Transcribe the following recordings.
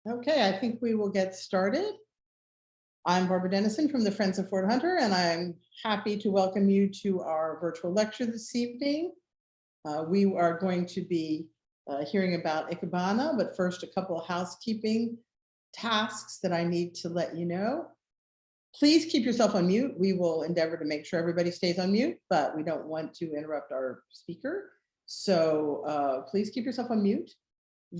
Okay, I think we will get started. I'm Barbara Dennison from the Friends of Fort Hunter, and I'm happy to welcome you to our virtual lecture this evening. We are going to be hearing about Ikebana, but first a couple of housekeeping tasks that I need to let you know. Please keep yourself on mute. We will endeavor to make sure everybody stays on mute, but we don't want to interrupt our speaker. So please keep yourself on mute.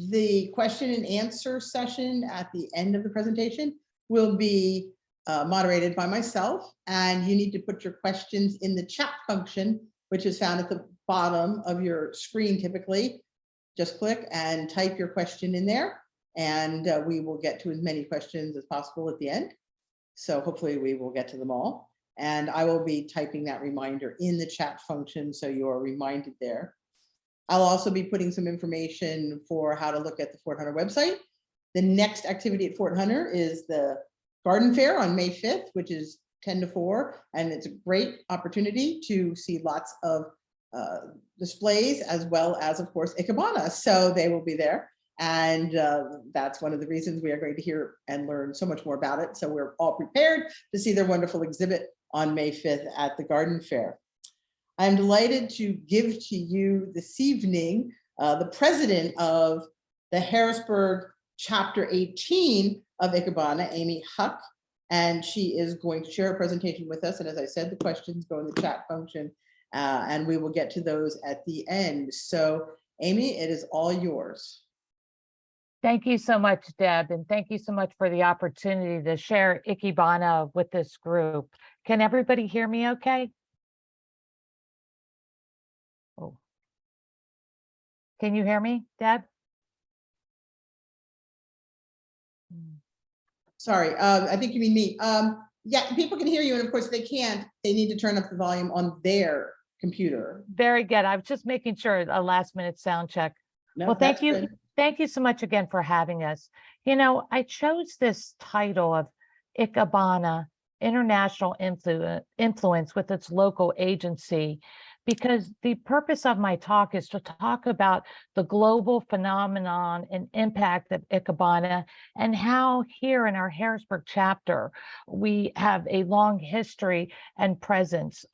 The question and answer session at the end of the presentation will be moderated by myself, and you need to put your questions in the chat function, which is found at the bottom of your screen typically. Just click and type your question in there, and we will get to as many questions as possible at the end. So hopefully we will get to them all. And I will be typing that reminder in the chat function so you're reminded there. I'll also be putting some information for how to look at the Fort Hunter website. The next activity at Fort Hunter is the Garden Fair on May 5th, which is 10 to 4. And it's a great opportunity to see lots of displays, as well as, of course, Ikebana. So they will be there. And that's one of the reasons we are going to hear and learn so much more about it. So we're all prepared to see their wonderful exhibit on May 5th at the Garden Fair. I'm delighted to give to you this evening the president of the Harrisburg Chapter 18 of Ikebana, Amy Huck, and she is going to share a presentation with us. And as I said, the questions go in the chat function, and we will get to those at the end. So, Amy, it is all yours. Thank you so much, Deb, and thank you so much for the opportunity to share Ikebana with this group. Can everybody hear me okay? Oh. Can you hear me, Deb? Sorry, I think you mean me. Yeah, people can hear you, and of course, if they can't, they need to turn up the volume on their computer. Very good. I was just making sure a last minute sound check. No, well, thank you. Good. Thank you so much again for having us. You know, I chose this title of Ikebana International Influence with its local agency because the purpose of my talk is to talk about the global phenomenon and impact of Ikebana and how here in our Harrisburg chapter, we have a long history and presence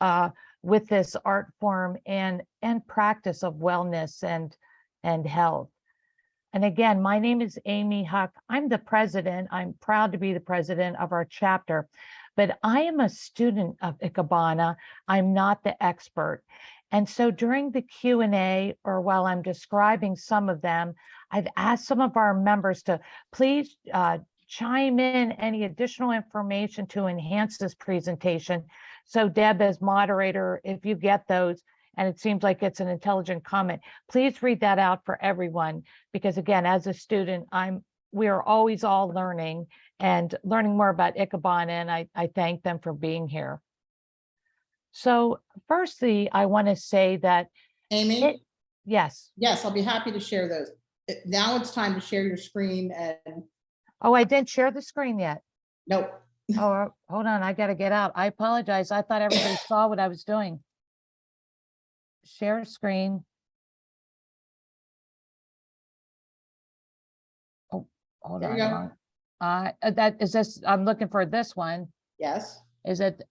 with this art form and practice of wellness and health. And again, my name is Amy Huck. I'm the president. I'm proud to be the president of our chapter, but I am a student of Ikebana. I'm not the expert. And so during the Q&A, or while I'm describing some of them, I've asked some of our members to please chime in any additional information to enhance this presentation. So Deb, as moderator, if you get those, and it seems like it's an intelligent comment, please read that out for everyone, because again, as a student, we are always all learning and learning more about Ikebana, and I thank them for being here. So firstly, I want to say that Amy? Yes. Yes, I'll be happy to share those. Now it's time to share your screen and... Oh, I didn't share the screen yet. Nope. Oh, hold on, I got to get out. I apologize. I thought everybody saw what I was doing. Share screen. Oh, hold on. That is this. I'm looking for this one. Yes. Is it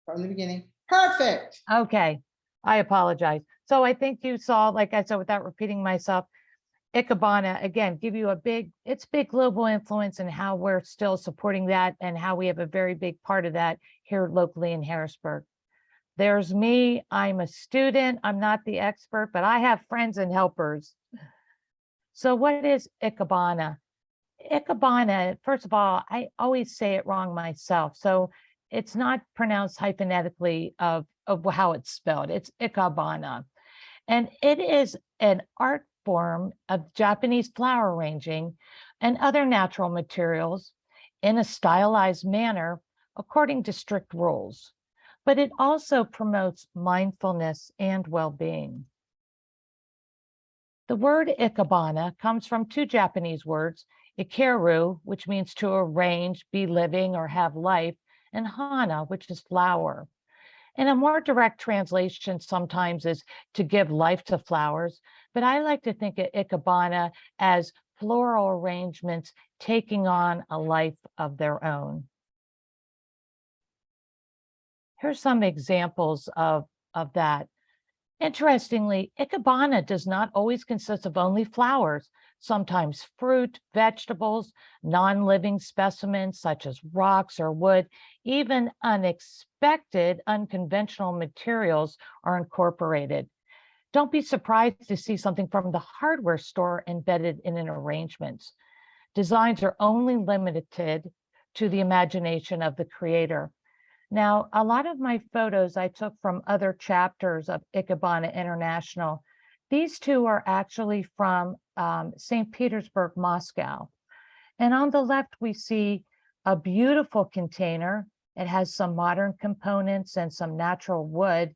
from the beginning? Perfect. Okay. I apologize. So I think you saw, like I said, without repeating myself, Ikebana, again, give you it's big global influence and how we're still supporting that and how we have a very big part of that here locally in Harrisburg. There's me. I'm a student. I'm not the expert, but I have friends and helpers. So what is Ikebana? Ikebana, first of all, I always say it wrong myself. So it's not pronounced hyphenetically of how it's spelled. It's Ikebana. And it is an art form of Japanese flower arranging and other natural materials in a stylized manner according to strict rules. But it also promotes mindfulness and well-being. The word Ikebana comes from two Japanese words, ikeru, which means to arrange, be living, or have life, and hana, which is flower. And a more direct translation sometimes is to give life to flowers, but I like to think of Ikebana as floral arrangements taking on a life of their own. Here's some examples of that. Interestingly, Ikebana does not always consist of only flowers. Sometimes fruit, vegetables, non-living specimens such as rocks or wood, even unexpected, unconventional materials are incorporated. Don't be surprised to see something from the hardware store embedded in an arrangement. Designs are only limited to the imagination of the creator. Now, a lot of my photos I took from other chapters of Ikebana International. These two are actually from St. Petersburg, Moscow. And on the left, we see a beautiful container. It has some modern components and some natural wood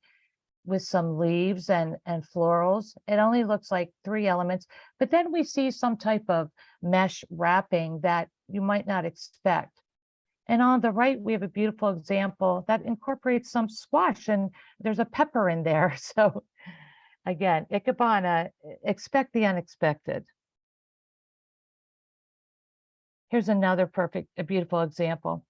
with some leaves and florals. It only looks like 3 elements, but then we see some type of mesh wrapping that you might not expect. And on the right, we have a beautiful example that incorporates some squash, and there's a pepper in there. So again, Ikebana, expect the unexpected. Here's another a beautiful example.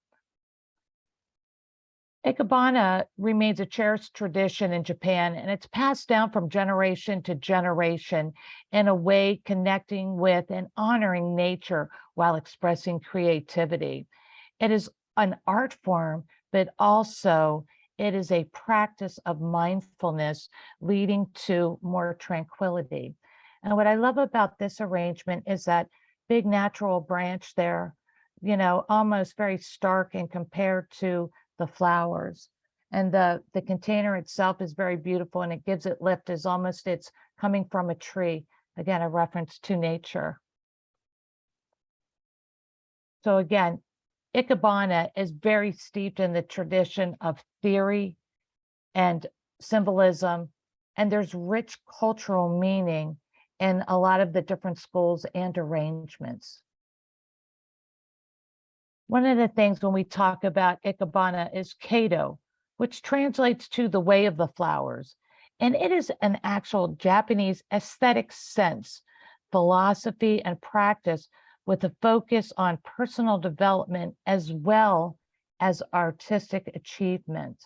Ikebana remains a cherished tradition in Japan, and it's passed down from generation to generation in a way connecting with and honoring nature while expressing creativity. It is an art form, but also it is a practice of mindfulness leading to more tranquility. And what I love about this arrangement is that big natural branch there, you know, almost very stark and compared to the flowers. And the container itself is very beautiful, and it gives it lift as almost it's coming from a tree. Again, a reference to nature. So again, Ikebana is very steeped in the tradition of theory and symbolism, and there's rich cultural meaning in a lot of the different schools and arrangements. One of the things when we talk about Ikebana is Kado, which translates to the way of the flowers. And it is an actual Japanese aesthetic sense, philosophy, and practice with a focus on personal development as well as artistic achievement.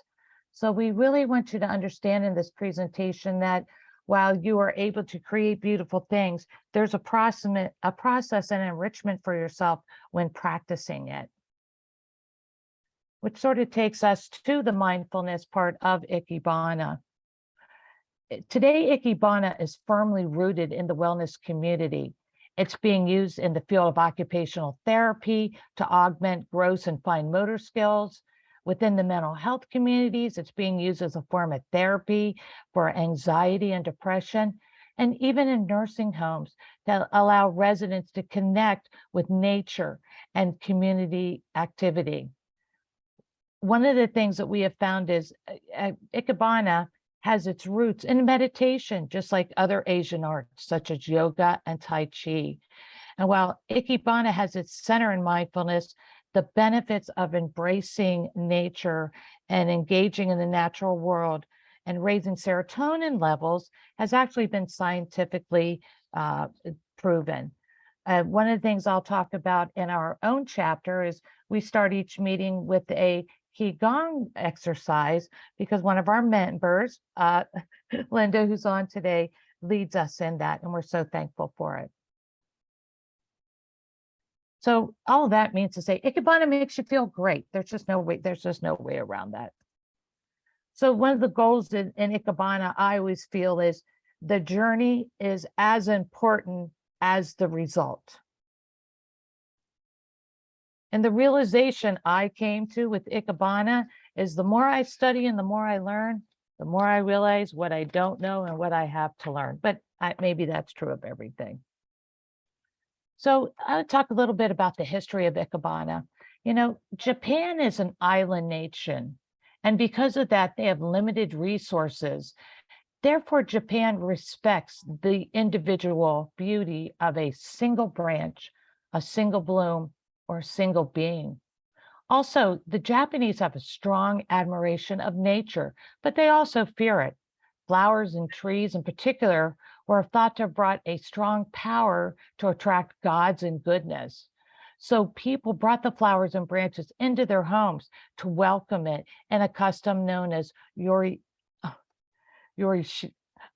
So we really want you to understand in this presentation that while you are able to create beautiful things, there's a process and enrichment for yourself when practicing it. Which sort of takes us to the mindfulness part of Ikebana. Today, Ikebana is firmly rooted in the wellness community. It's being used in the field of occupational therapy to augment gross and fine motor skills. Within the mental health communities, it's being used as a form of therapy for anxiety and depression, and even in nursing homes to allow residents to connect with nature and community activity. One of the things that we have found is Ikebana has its roots in meditation, just like other Asian arts, such as yoga and Tai Chi. And while Ikebana has its center in mindfulness, the benefits of embracing nature and engaging in the natural world and raising serotonin levels has actually been scientifically proven. One of the things I'll talk about in our own chapter is we start each meeting with a Qigong exercise because one of our members, Linda, who's on today, leads us in that, and we're so thankful for it. So all that means to say, Ikebana makes you feel great. There's just no way around that. So one of the goals in Ikebana, I always feel, is the journey is as important as the result. And the realization I came to with Ikebana is the more I study and the more I learn, the more I realize what I don't know and what I have to learn. But maybe that's true of everything. So I'll talk a little bit about the history of Ikebana. You know, Japan is an island nation, and because of that, they have limited resources. Therefore, Japan respects the individual beauty of a single branch, a single bloom, or a single being. Also, the Japanese have a strong admiration of nature, but they also fear it. Flowers and trees in particular or are thought to have brought a strong power to attract gods and goodness. So people brought the flowers and branches into their homes to welcome it in a custom known as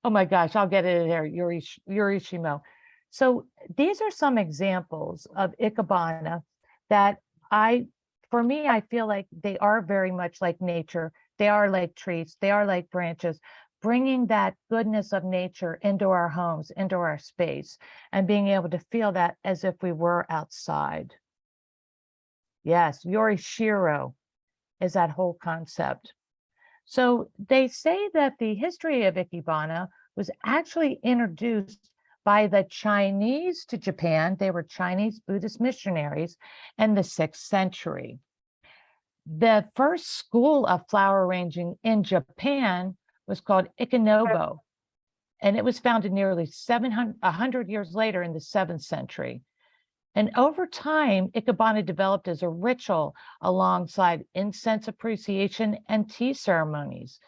oh my gosh, I'll get it in there, Yorishimo. So these are some examples of Ikebana that for me, I feel like they are very much like nature. They are like trees, they are like branches, bringing that goodness of nature into our homes, into our space, and being able to feel that as if we were outside. Yes, Yorishiro is that whole concept. So they say that the history of Ikebana was actually introduced by the Chinese to Japan. They were Chinese Buddhist missionaries in the 6th century. The first school of flower arranging in Japan was called Ikenobo, and it was founded nearly 100 years later in the 7th century. And over time, Ikebana developed as a ritual alongside incense appreciation and tea ceremonies.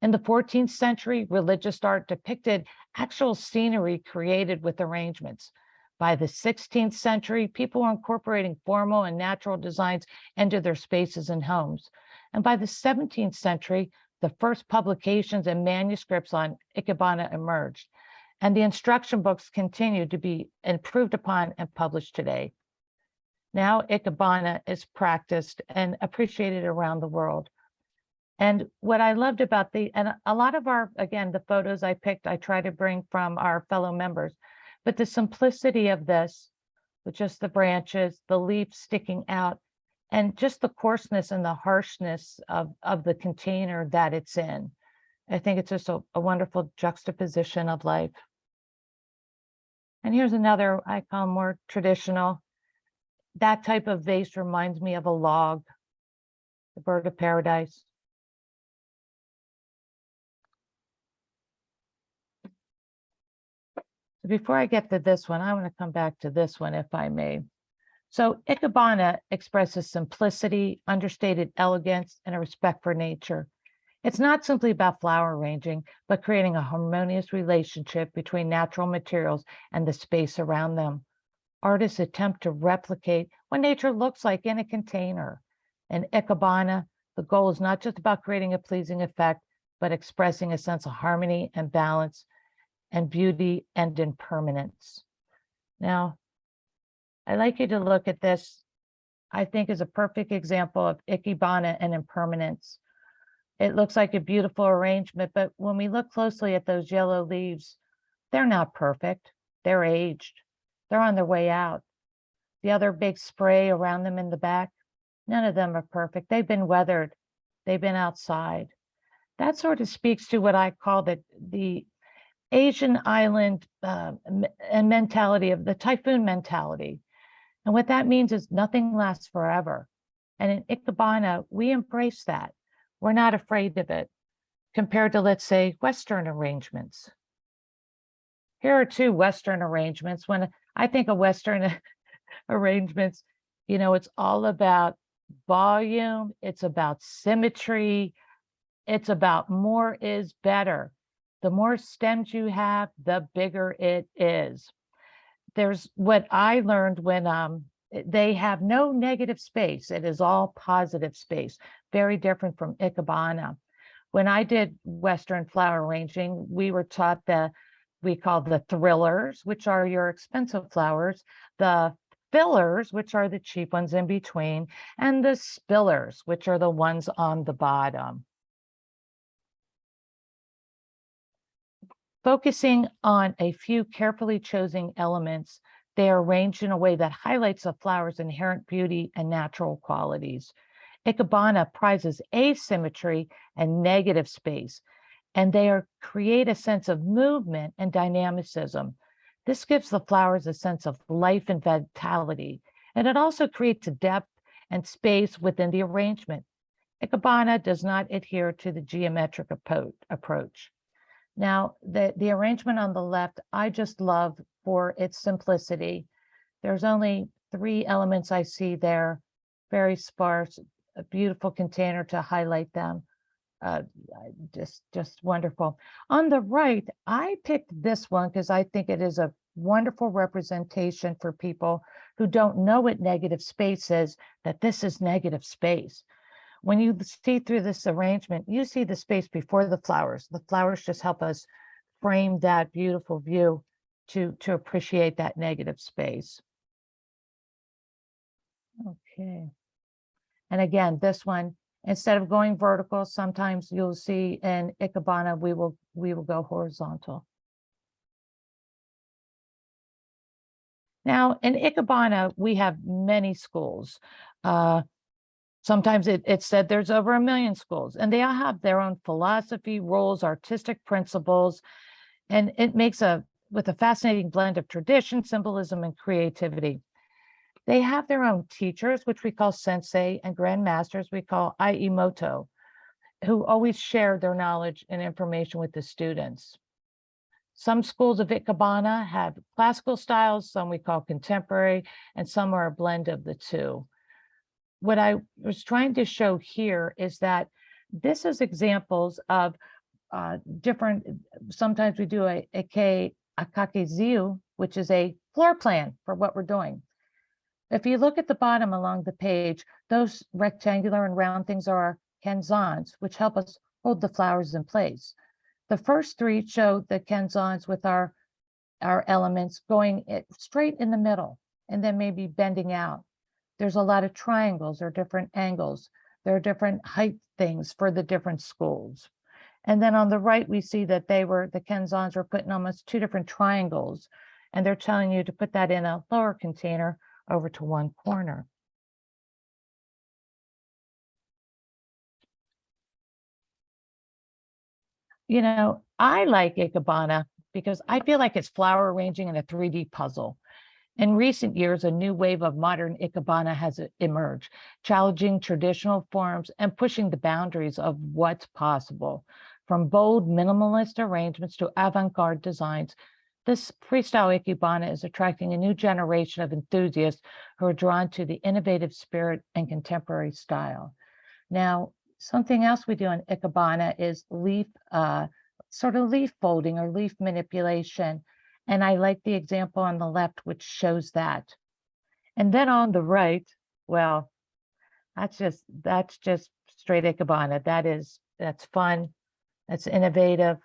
In the 14th century, religious art depicted actual scenery created with arrangements. By the 16th century, people were incorporating formal and natural designs into their spaces and homes. And by the 17th century, the first publications and manuscripts on Ikebana emerged. And the instruction books continue to be improved upon and published today. Now, Ikebana is practiced and appreciated around the world. And what I loved about and a lot of the photos I picked, I try to bring from our fellow members, but the simplicity of this, with just the branches, the leaves sticking out, and just the coarseness and the harshness of the container that it's in. I think it's just a wonderful juxtaposition of life. And here's another I call more traditional. That type of vase reminds me of a log, the bird of paradise. Before I get to this one, I want to come back to this one, if I may. So Ikebana expresses simplicity, understated elegance, and a respect for nature. It's not simply about flower arranging, but creating a harmonious relationship between natural materials and the space around them. Artists attempt to replicate what nature looks like in a container. In Ikebana, the goal is not just about creating a pleasing effect, but expressing a sense of harmony and balance and beauty and impermanence. Now, I'd like you to look at this, I think is a perfect example of Ikebana and impermanence. It looks like a beautiful arrangement, but when we look closely at those yellow leaves, they're not perfect. They're aged. They're on their way out. The other big spray around them in the back, none of them are perfect. They've been weathered. They've been outside. That sort of speaks to what I call the Asian island and mentality of the typhoon mentality. And what that means is nothing lasts forever. And in Ikebana, we embrace that. We're not afraid of it compared to, let's say, Western arrangements. Here are two Western arrangements. When I think of Western arrangements, it's all about volume. It's about symmetry. It's about more is better. The more stems you have, the bigger it is. There's what I learned when they have no negative space. It is all positive space, very different from Ikebana. When I did Western flower arranging, we were taught we call the thrillers, which are your expensive flowers, the fillers, which are the cheap ones in between, and the spillers, which are the ones on the bottom. Focusing on a few carefully chosen elements, they are arranged in a way that highlights the flower's inherent beauty and natural qualities. Ikebana prizes asymmetry and negative space, and they create a sense of movement and dynamicism. This gives the flowers a sense of life and vitality, and it also creates a depth and space within the arrangement. Ikebana does not adhere to the geometric approach. Now, the arrangement on the left, I just love for its simplicity. There's only 3 elements I see there, very sparse, a beautiful container to highlight them. Just wonderful. On the right, I picked this one because I think it is a wonderful representation for people who don't know what negative space is, that this is negative space. When you see through this arrangement, you see the space before the flowers. The flowers just help us frame that beautiful view to appreciate that negative space. Okay. And again, this one, instead of going vertical, sometimes you'll see in Ikebana, we will go horizontal. Now, in Ikebana, we have many schools. Sometimes it's said there's over 1 million schools, and they all have their own philosophy, roles, artistic principles, and it makes with a fascinating blend of tradition, symbolism, and creativity. They have their own teachers, which we call sensei, and grandmasters we call Aimoto, who always share their knowledge and information with the students. Some schools of Ikebana have classical styles, some we call contemporary, and some are a blend of the two. What I was trying to show here is that this is examples of different, sometimes we do a akakeziu, which is a floor plan for what we're doing. If you look at the bottom along the page, those rectangular and round things are our kenzans, which help us hold the flowers in place. The first three show the kenzans with our elements going straight in the middle and then maybe bending out. There's a lot of triangles or different angles. There are different height things for the different schools. And then on the right, we see that the kenzans were put in almost 2 different triangles, and they're telling you to put that in a lower container over to one corner. You know, I like Ikebana because I feel like it's flower arranging in a 3D puzzle. In recent years, a new wave of modern Ikebana has emerged, challenging traditional forms and pushing the boundaries of what's possible. From bold minimalist arrangements to avant-garde designs, this freestyle Ikebana is attracting a new generation of enthusiasts who are drawn to the innovative spirit and contemporary style. Now, something else we do in Ikebana is sort of leaf folding or leaf manipulation. And I like the example on the left, which shows that. And then on the right, well, that's just straight Ikebana. That's fun, that's innovative,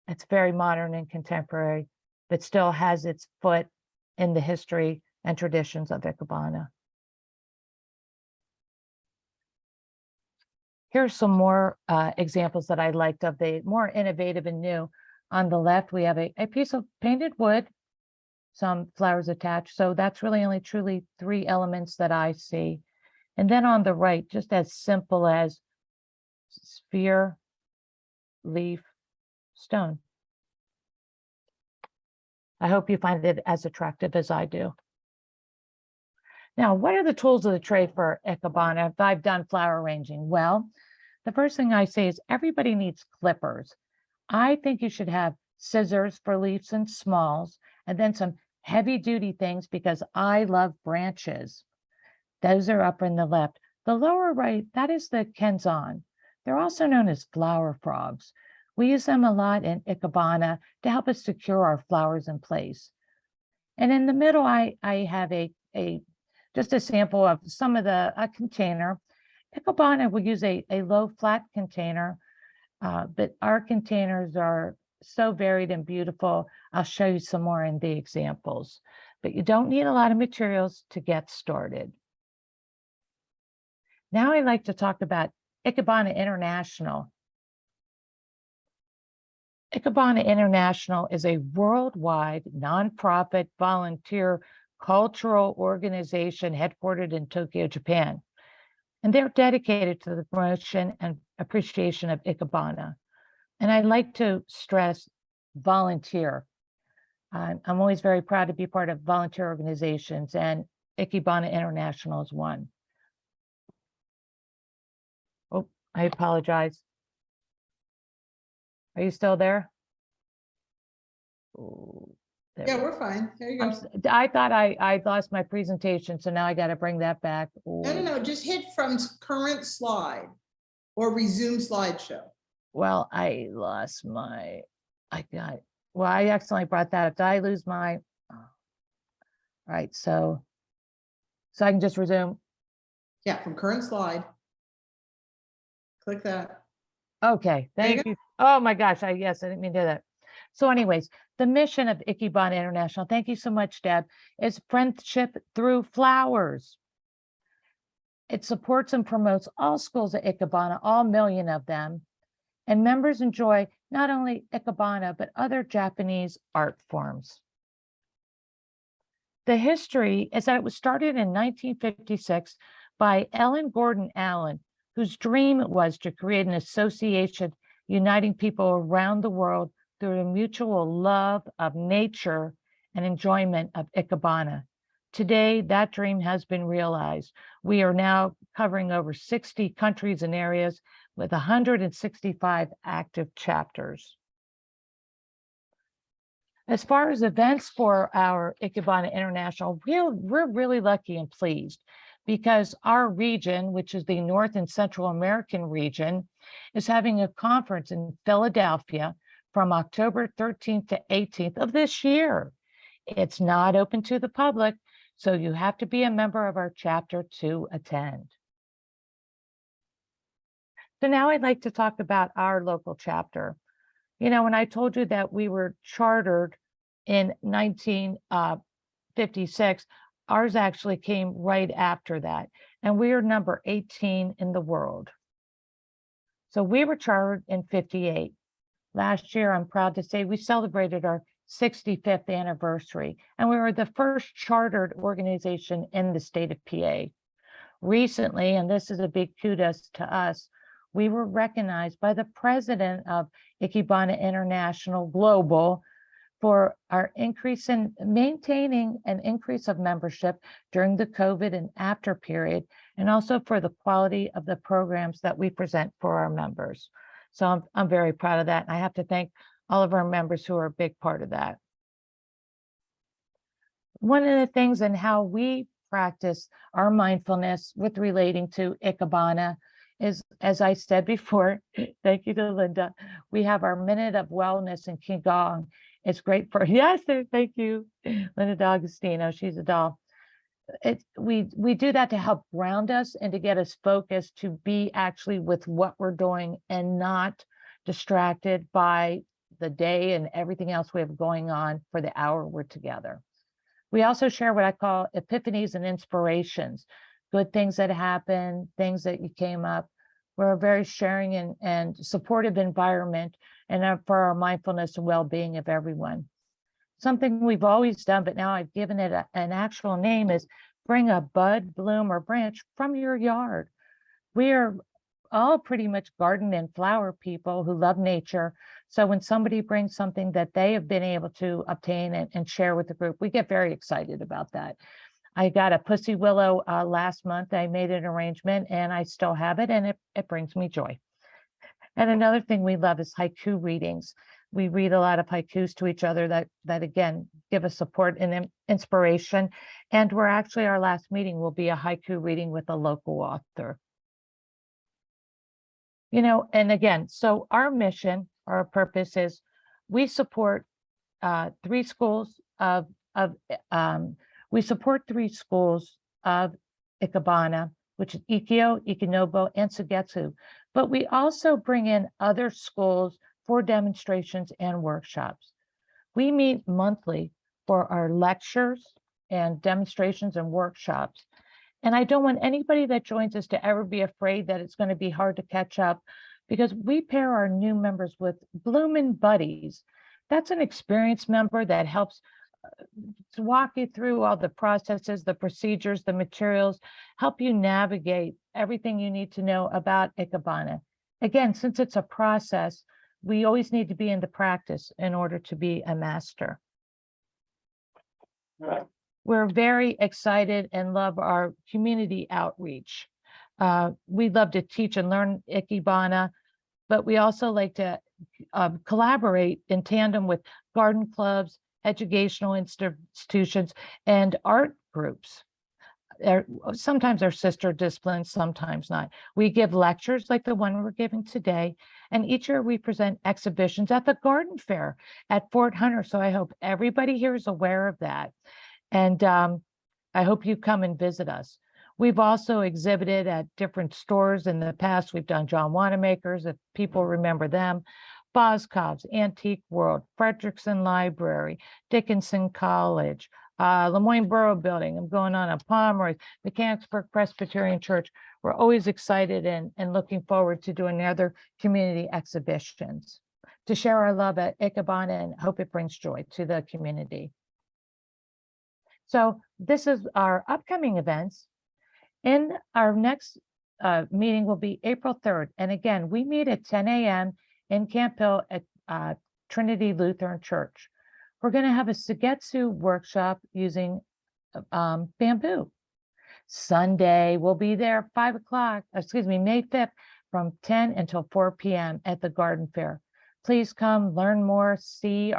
it's very modern and contemporary, but still has its foot in the history and traditions of Ikebana. Here's some more examples that I liked of the more innovative and new. On the left, we have a piece of painted wood, some flowers attached. So that's really only truly 3 elements that I see. And then on the right, just as simple as sphere, leaf, stone. I hope you find it as attractive as I do. Now, what are the tools of the trade for Ikebana if I've done flower arranging? Well, the first thing I say is everybody needs clippers. I think you should have scissors for leaves and smalls, and then some heavy duty things because I love branches. Those are up in the left. The lower right, that is the kenzan. They're also known as flower frogs. We use them a lot in Ikebana to help us secure our flowers in place. And in the middle, I have just a sample of some of a container. Ikebana will use a low flat container, but our containers are so varied and beautiful. I'll show you some more in the examples, but you don't need a lot of materials to get started. Now I'd like to talk about Ikebana International. Ikebana International is a worldwide nonprofit volunteer cultural organization headquartered in Tokyo, Japan. And they're dedicated to the promotion and appreciation of Ikebana. And I like to stress volunteer. I'm always very proud to be part of volunteer organizations, and Ikebana International is one. Oh, I apologize. Are you still there? Oh, Yeah, we're fine. There you go. I thought I lost my presentation, so now I got to bring that back. No, just hit from current slide or resume slideshow. well, I lost my, I accidentally brought that up. Did I lose my, all right, so I can just resume. Yeah, from current slide. Click that. Okay, There you thank you. Oh my gosh, yes, I didn't mean to do that. So anyways, the mission of Ikebana International, thank you so much, Deb, is friendship through flowers. It supports and promotes all schools at Ikebana, all million of them, and members enjoy not only Ikebana, but other Japanese art forms. The history is that it was started in 1956 by Ellen Gordon Allen, whose dream was to create an association uniting people around the world through a mutual love of nature and enjoyment of Ikebana. Today, that dream has been realized. We are now covering over 60 countries and areas with 165 active chapters. As far as events for our Ikebana International, we're really lucky and pleased because our region, which is the North and Central American region, is having a conference in Philadelphia from October 13th to 18th of this year. It's not open to the public, so you have to be a member of our chapter to attend. So now I'd like to talk about our local chapter. You know, when I told you that we were chartered in 1956, ours actually came right after that. And we are number 18 in the world. So we were chartered in 58. Last year, I'm proud to say we celebrated our 65th anniversary, and we were the first chartered organization in the state of PA. Recently, and this is a big kudos to us, we were recognized by the president of Ikebana International Global for our increase in maintaining an increase of membership during the COVID and after period, and also for the quality of the programs that we present for our members. So I'm very proud of that. And I have to thank all of our members who are a big part of that. One of the things and how we practice our mindfulness with relating to Ikebana is, as I said before, thank you to Linda, we have our minute of wellness in Qigong. It's great for, yes, thank you, Linda D'Agostino, she's a doll. We do that to help ground us and to get us focused to be actually with what we're doing and not distracted by the day and everything else we have going on for the hour we're together. We also share what I call epiphanies and inspirations, good things that happen, things that you came up. We're a very sharing and supportive environment and for our mindfulness and well-being of everyone. Something we've always done, but now I've given it an actual name, is bring a bud, bloom, or branch from your yard. We are all pretty much garden and flower people who love nature. So when somebody brings something that they have been able to obtain and share with the group, we get very excited about that. I got a pussy willow last month. I made an arrangement and I still have it, and it brings me joy. And another thing we love is haiku readings. We read a lot of haikus to each other that again, give us support and inspiration. And we're actually, our last meeting will be a haiku reading with a local author. You know, and again, so our mission, our purpose is we support three schools of Ikebana, which is Ikkyo, Ikenobo, and Sugetsu. But we also bring in other schools for demonstrations and workshops. We meet monthly for our lectures and demonstrations and workshops. And I don't want anybody that joins us to ever be afraid that it's going to be hard to catch up, because we pair our new members with Bloomin' Buddies. That's an experienced member that helps to walk you through all the processes, the procedures, the materials, help you navigate everything you need to know about Ikebana. Again, since it's a process, we always need to be in the practice in order to be a master. We're very excited and love our community outreach. We love to teach and learn Ikebana, but we also like to collaborate in tandem with garden clubs, educational institutions, and art groups. sometimes they're sister disciplines, sometimes not. We give lectures like the one we're giving today, and each year we present exhibitions at the garden fair at Fort Hunter. So I hope everybody here is aware of that. And I hope you come and visit us. We've also exhibited at different stores in the past. We've done John Wanamaker's, if people remember them, Boscov's, Antique World, Frederickson Library, Dickinson College, Lemoyne Borough Building. I'm going on a Pomeroy, Mechanicsburg Presbyterian Church. We're always excited and looking forward to doing other community exhibitions to share our love at Ikebana and hope it brings joy to the community. So this is our upcoming events. In our next meeting will be April 3rd. And again, we meet at 10 a.m. in Camp Hill at Trinity Lutheran Church. We're going to have a Sugetsu workshop using bamboo. Sunday, we'll be there 5 o'clock, excuse me, May 5th from 10 until 4 p.m. at the garden fair. Please come learn more, see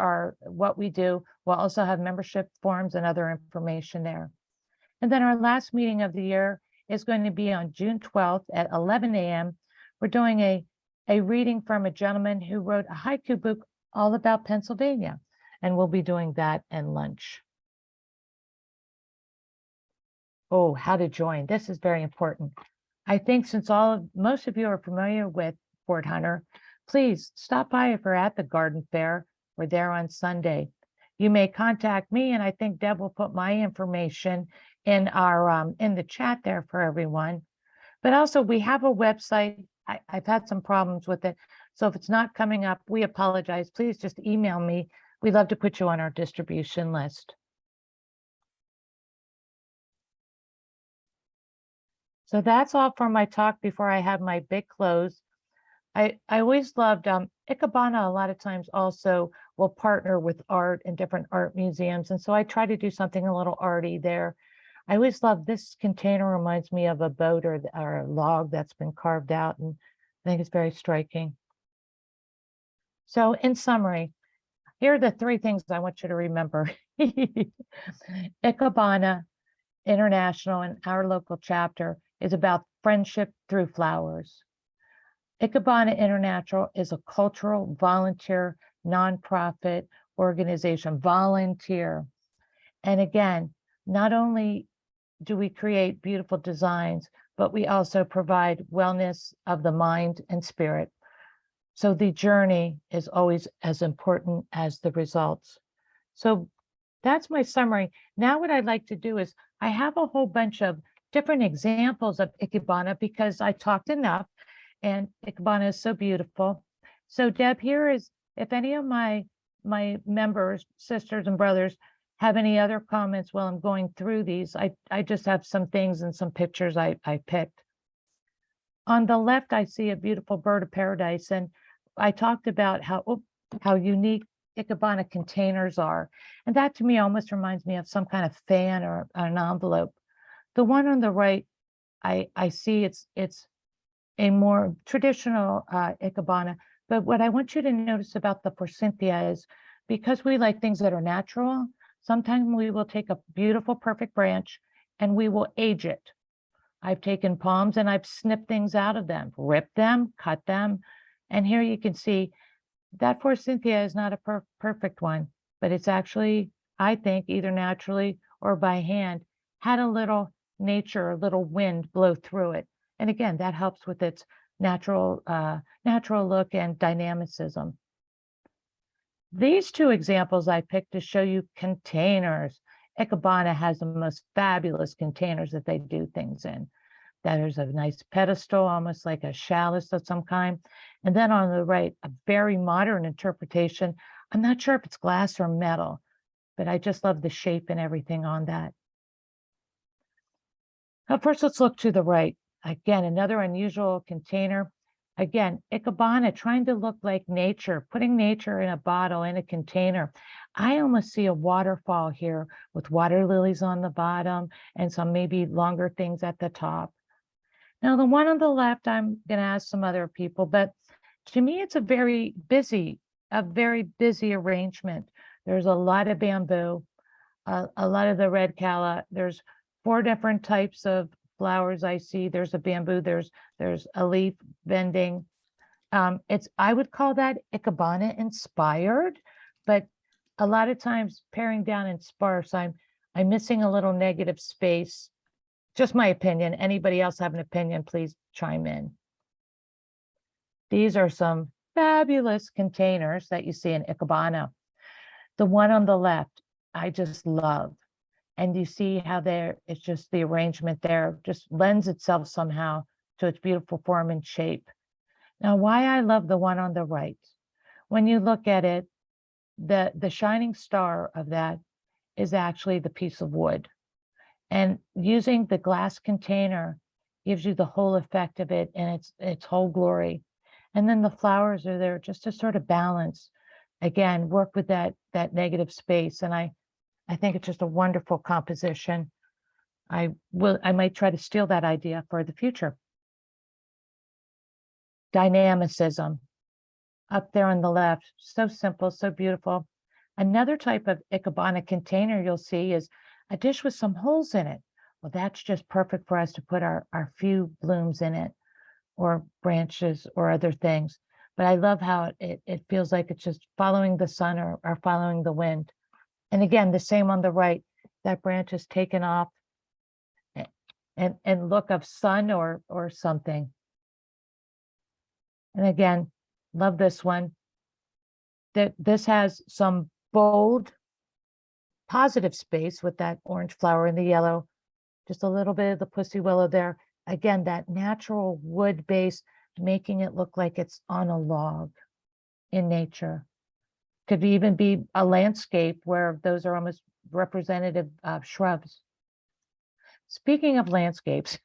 what we do. We'll also have membership forms and other information there. And then our last meeting of the year is going to be on June 12th at 11 a.m. We're doing a reading from a gentleman who wrote a haiku book all about Pennsylvania, and we'll be doing that and lunch. Oh, how to join. This is very important. I think since most of you are familiar with Fort Hunter, please stop by if we're at the garden fair. We're there on Sunday. You may contact me, and I think Deb will put my information in our in the chat there for everyone. But also we have a website. I've had some problems with it. So if it's not coming up, we apologize. Please just email me. We'd love to put you on our distribution list. So that's all for my talk before I have my big close. I always loved Ikebana. A lot of times also will partner with art and different art museums. And so I try to do something a little arty there. I always love this container, reminds me of a boat or a log that's been carved out. And I think it's very striking. So in summary, here are the 3 things I want you to remember. Ikebana International and our local chapter is about friendship through flowers. Ikebana International is a cultural volunteer nonprofit organization, volunteer. And again, not only do we create beautiful designs, but we also provide wellness of the mind and spirit. So the journey is always as important as the results. So that's my summary. Now what I'd like to do is I have a whole bunch of different examples of Ikebana because I talked enough and Ikebana is so beautiful. So Deb, here is, if any of my members, sisters and brothers have any other comments while I'm going through these, I just have some things and some pictures I picked. On the left, I see a beautiful bird of paradise. And I talked about how unique Ikebana containers are. And that to me almost reminds me of some kind of fan or an envelope. The one on the right, I see it's a more traditional Ikebana. But what I want you to notice about the forsythia is because we like things that are natural, sometimes we will take a beautiful, perfect branch and we will age it. I've taken palms and I've snipped things out of them, ripped them, cut them. And here you can see that forsythia is not a perfect one, but it's actually, I think, either naturally or by hand, had a little nature, a little wind blow through it. And again, that helps with its natural look and dynamicism. These 2 examples I picked to show you containers. Ikebana has the most fabulous containers that they do things in. There's a nice pedestal, almost like a chalice of some kind. And then on the right, a very modern interpretation. I'm not sure if it's glass or metal, but I just love the shape and everything on that. Now, first, let's look to the right. Again, another unusual container. Again, Ikebana trying to look like nature, putting nature in a bottle, in a container. I almost see a waterfall here with water lilies on the bottom and some maybe longer things at the top. Now, the one on the left, I'm going to ask some other people, but to me, it's a very busy arrangement. There's a lot of bamboo, a lot of the red calla. There's 4 different types of flowers I see. There's a bamboo, there's a leaf bending. I would call that Ikebana inspired, but a lot of times paring down and sparse, I'm missing a little negative space. Just my opinion. Anybody else have an opinion, please chime in. These are some fabulous containers that you see in Ikebana. The one on the left, I just love. And you see how it's just the arrangement there just lends itself somehow to its beautiful form and shape. Now, why I love the one on the right, when you look at it, the shining star of that is actually the piece of wood. And using the glass container gives you the whole effect of it and its whole glory. And then the flowers are there just to sort of balance, again, work with that negative space. And I think it's just a wonderful composition. I might try to steal that idea for the future. Dynamicism up there on the left, so simple, so beautiful. Another type of Ikebana container you'll see is a dish with some holes in it. Well, that's just perfect for us to put our few blooms in it, or branches or other things. But I love how it feels like it's just following the sun or following the wind. And again, the same on the right, that branch is taken off and look of sun or something. And again, love this one. This has some bold, positive space with that orange flower and the yellow, just a little bit of the pussy willow there. Again, that natural wood base, making it look like it's on a log in nature. Could even be a landscape where those are almost representative shrubs. Speaking of landscapes,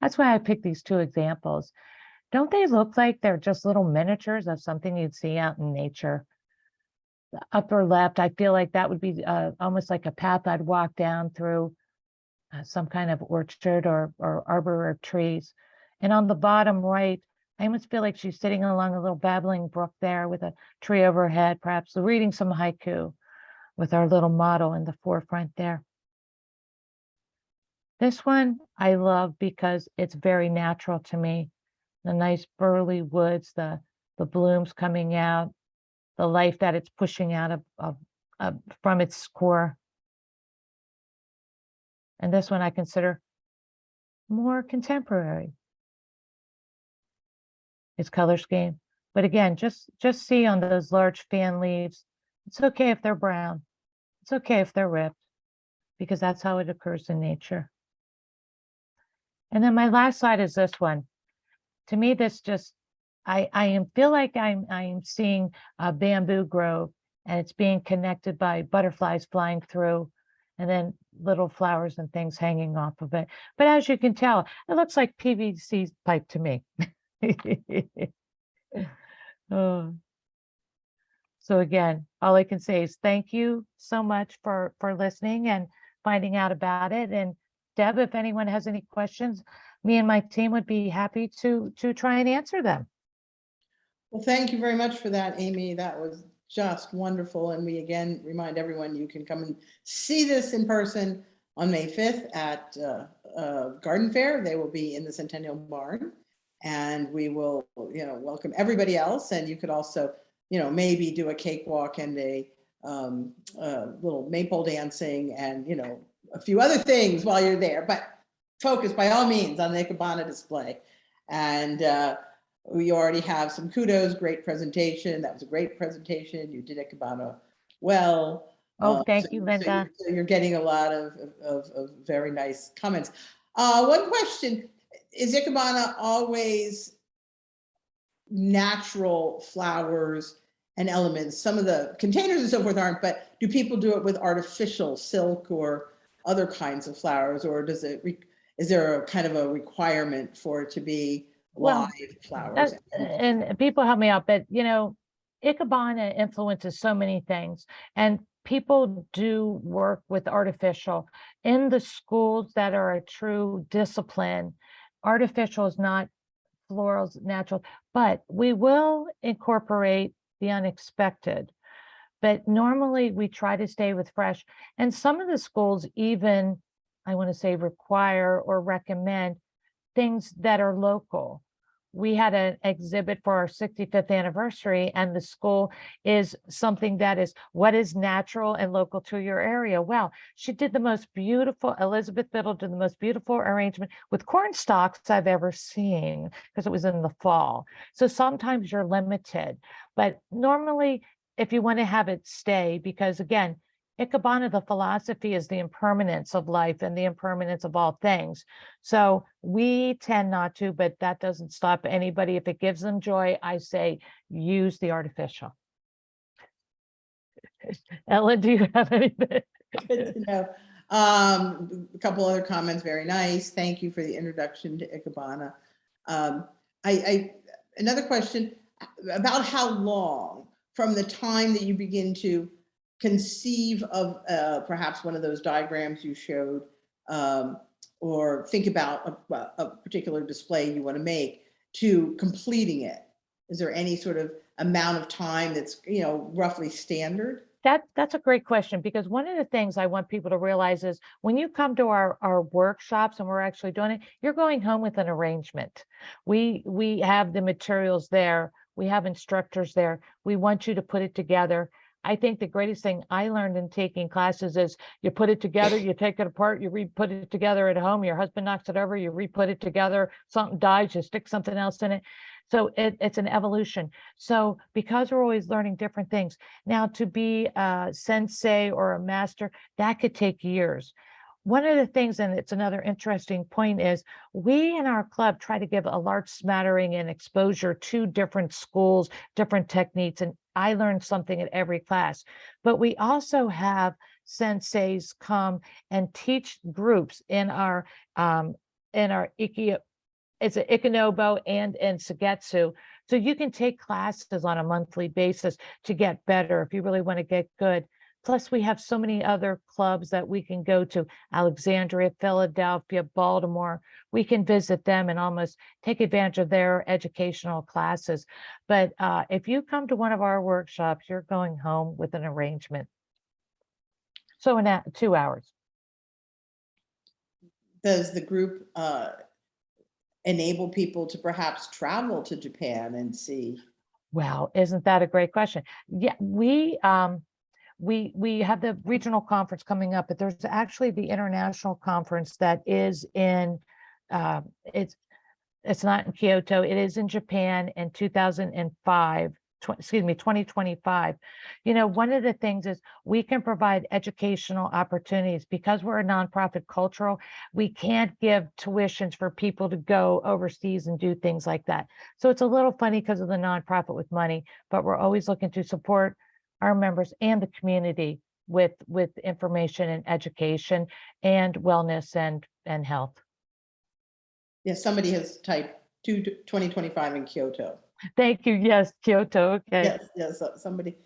that's why I picked these 2 examples. Don't they look like they're just little miniatures of something you'd see out in nature? The upper left, I feel like that would be almost like a path I'd walk down through some kind of orchard or arbor of trees. And on the bottom right, I almost feel like she's sitting along a little babbling brook there with a tree overhead, perhaps reading some haiku with our little model in the forefront there. This one I love because it's very natural to me. The nice burly woods, the blooms coming out, the life that it's pushing out of from its core. And this one I consider more contemporary. Its color scheme. But again, just see on those large fan leaves, it's okay if they're brown. It's okay if they're ripped, because that's how it occurs in nature. And then my last slide is this one. To me, this just, I feel like I'm seeing a bamboo grove, and it's being connected by butterflies flying through, and then little flowers and things hanging off of it. But as you can tell, it looks like PVC pipe to me. Oh. So again, all I can say is thank you so much for listening and finding out about it. And Deb, if anyone has any questions, me and my team would be happy to try and answer them. Well, thank you very much for that, Amy. That was just wonderful. And we again remind everyone you can come and see this in person on May 5th at Garden Fair. They will be in the Centennial Barn, and we will, welcome everybody else. And you could also, maybe do a cakewalk and a little maypole dancing and, a few other things while you're there. But focus by all means on the Ikebana display. And we already have some kudos. Great presentation. That was a great presentation. You did Ikebana well. Oh, thank you, Linda. So you're getting a lot of very nice comments. One question, is Ikebana always natural flowers and elements? Some of the containers and so forth aren't, but do people do it with artificial silk or other kinds of flowers, or is there a kind of a requirement for it to be live flowers? And people help me out, but Ikebana influences so many things, and people do work with artificial. In the schools that are a true discipline, artificial is not florals, natural, but we will incorporate the unexpected. But normally we try to stay with fresh. And some of the schools even I want to say, require or recommend things that are local. We had an exhibit for our 65th anniversary, and the school is something that is what is natural and local to your area. Well, she did the most beautiful, Elizabeth Biddle did the most beautiful arrangement with corn stalks I've ever seen, because it was in the fall. So sometimes you're limited, but normally if you want to have it stay, because again, Ikebana, the philosophy is the impermanence of life and the impermanence of all things. So we tend not to, but that doesn't stop anybody. If it gives them joy, I say use the artificial. Ellen, do you have anything? Good to know. A couple other comments, very nice. Thank you for the introduction to Ikebana. Another question about how long from the time that you begin to conceive of perhaps one of those diagrams you showed, or think about a particular display you want to make, to completing it. Is there any sort of amount of time that's, you know, roughly standard? That's a great question, because one of the things I want people to realize is when you come to our workshops and we're actually doing it, you're going home with an arrangement. We have the materials there. We have instructors there. We want you to put it together. I think the greatest thing I learned in taking classes is you put it together, you take it apart, you re-put it together at home, your husband knocks it over, you re-put it together, something dies, you stick something else in it. So it's an evolution. So because we're always learning different things, now to be a sensei or a master, that could take years. One of the things, and it's another interesting point, is we in our club try to give a large smattering and exposure to different schools, different techniques, and I learned something at every class. But we also have senseis come and teach groups in our it's an Ikenobo and in Sugetsu. So you can take classes on a monthly basis to get better if you really want to get good. Plus, we have so many other clubs that we can go to: Alexandria, Philadelphia, Baltimore. We can visit them and almost take advantage of their educational classes. But if you come to one of our workshops, you're going home with an arrangement. So in 2 hours. Does the group enable people to perhaps travel to Japan and see? Well, isn't that a great question? Yeah, we have the regional conference coming up, but there's actually the international conference that is in it's not in Kyoto, it is in Japan in 2025. You know, one of the things is we can provide educational opportunities because we're a nonprofit cultural. We can't give tuitions for people to go overseas and do things like that. So it's a little funny because of the nonprofit with money, but we're always looking to support our members and the community with information and education and wellness and health. Yes, somebody has typed 2025 in Kyoto. Thank you. Yes, Kyoto. Okay. Yes. Somebody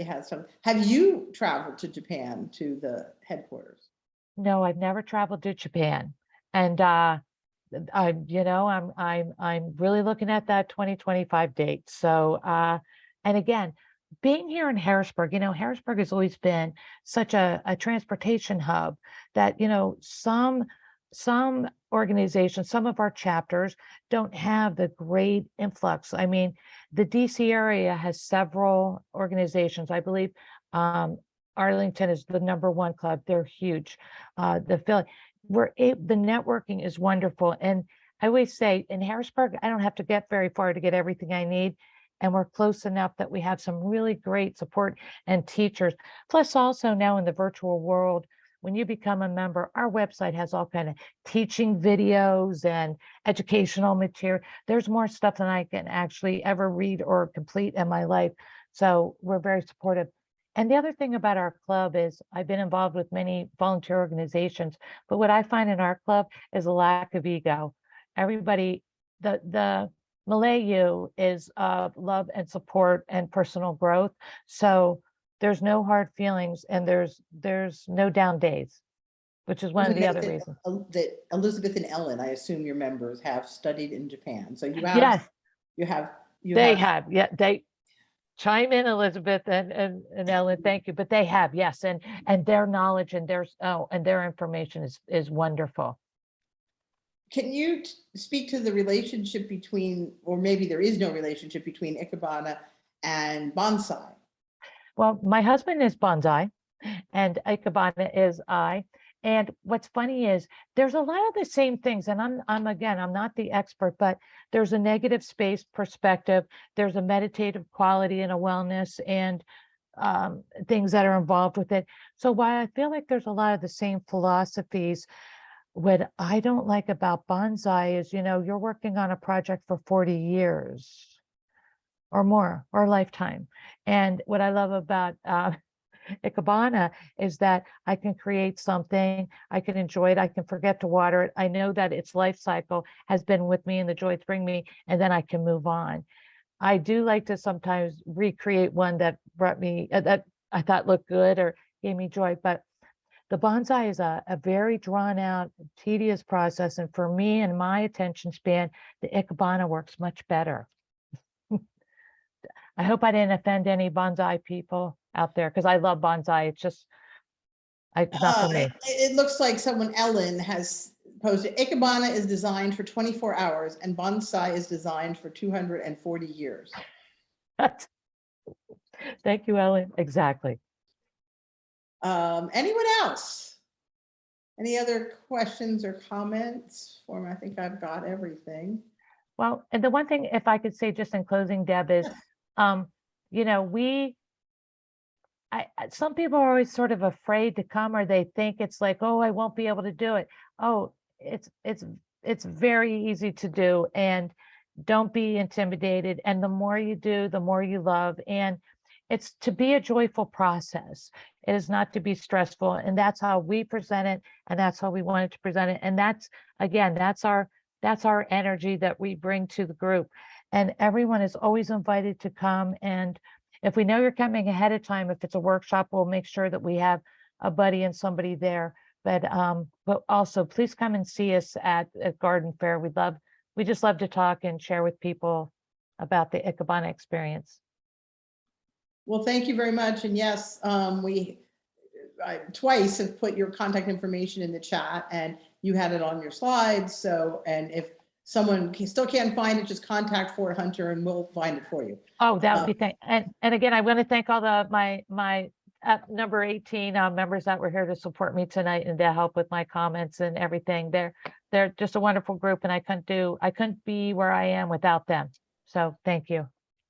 has some. Have you traveled to Japan, to the headquarters? No, I've never traveled to Japan, and I'm really looking at that 2025 date. So, and again, being here in Harrisburg, you know, Harrisburg has always been such a transportation hub that, you know, some organizations, some of our chapters don't have the great influx. I mean, the DC area has several organizations. I believe Arlington is the #1 club. They're huge. The networking is wonderful. And I always say in Harrisburg, I don't have to get very far to get everything I need. And we're close enough that we have some really great support and teachers. Plus also now in the virtual world, when you become a member, our website has all kind of teaching videos and educational material. There's more stuff than I can actually ever read or complete in my life. So we're very supportive. And the other thing about our club is I've been involved with many volunteer organizations, but what I find in our club is a lack of ego. Everybody, the Malayu is love and support and personal growth. So there's no hard feelings and there's no down days, which is one of the other reasons. That Elizabeth and Ellen, I assume your members have studied in Japan. So Yes, they have. Yeah, chime in, Elizabeth and Ellen, thank you. But they have, yes, and their knowledge and their information is wonderful. Can you speak to the relationship between, or maybe there is no relationship between Ikebana and bonsai? Well, my husband is bonsai and Ikebana is I. And what's funny is there's a lot of the same things. And I'm not the expert, but there's a negative space perspective. There's a meditative quality and a wellness and things that are involved with it. So while I feel like there's a lot of the same philosophies, what I don't like about bonsai is, you're working on a project for 40 years or more, or a lifetime. And what I love about Ikebana is that I can create something, I can enjoy it, I can forget to water it. I know that its life cycle has been with me and the joy it's bring me, and then I can move on. I do like to sometimes recreate one that brought me, that I thought looked good or gave me joy, but the bonsai is a very drawn out, tedious process. And for me and my attention span, the Ikebana works much better. I hope I didn't offend any bonsai people out there because I love bonsai. It's just, it's not for me. It looks like Ellen has posted, Ikebana is designed for 24 hours and bonsai is designed for 240 years. Thank you, Ellen. Exactly. Anyone else? Any other questions or comments for me? I think I've got everything. Well, and the one thing, if I could say just in closing, Deb, is, some people are always sort of afraid to come, or they think it's like, oh, I won't be able to do it. Oh, it's very easy to do, and don't be intimidated. And the more you do, the more you love. And it's to be a joyful process. It is not to be stressful. And that's how we present it. And that's how we wanted to present it. And that's, again, that's our energy that we bring to the group. And everyone is always invited to come. And if we know you're coming ahead of time, if it's a workshop, we'll make sure that we have a buddy and somebody there. But also please come and see us at Garden Fair. We just love to talk and share with people about the Ikebana experience. Well, thank you very much. And yes, I twice have put your contact information in the chat, and you had it on your slides. So, and if someone still can't find it, just contact Fort Hunter and we'll find it for you. Oh, that would be and again, I want to thank all my number 18 members that were here to support me tonight and to help with my comments and everything. They're just a wonderful group, and I couldn't be where I am without them. So thank you.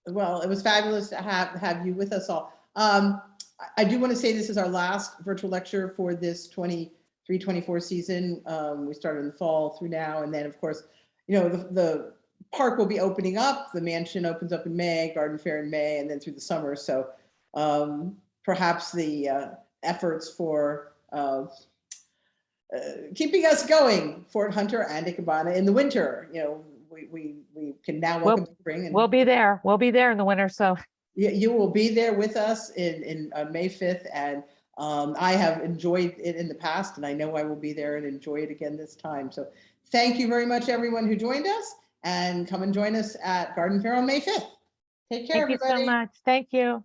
Well, it was fabulous to have you with us all. I do want to say this is our last virtual lecture for this 23-24 season. We started in the fall through now, and then of course, the park will be opening up. The mansion opens up in May, Garden Fair in May, and then through the summer. So perhaps the efforts for keeping us going, Fort Hunter and Ikebana in the winter, we can now welcome spring. And we'll be there. We'll be there in the winter. So you will be there with us in May 5th. And I have enjoyed it in the past, and I know I will be there and enjoy it again this time. So thank you very much, everyone who joined us, and come and join us at Garden Fair on May 5th. Take care, everybody. Thank you so much. Thank you.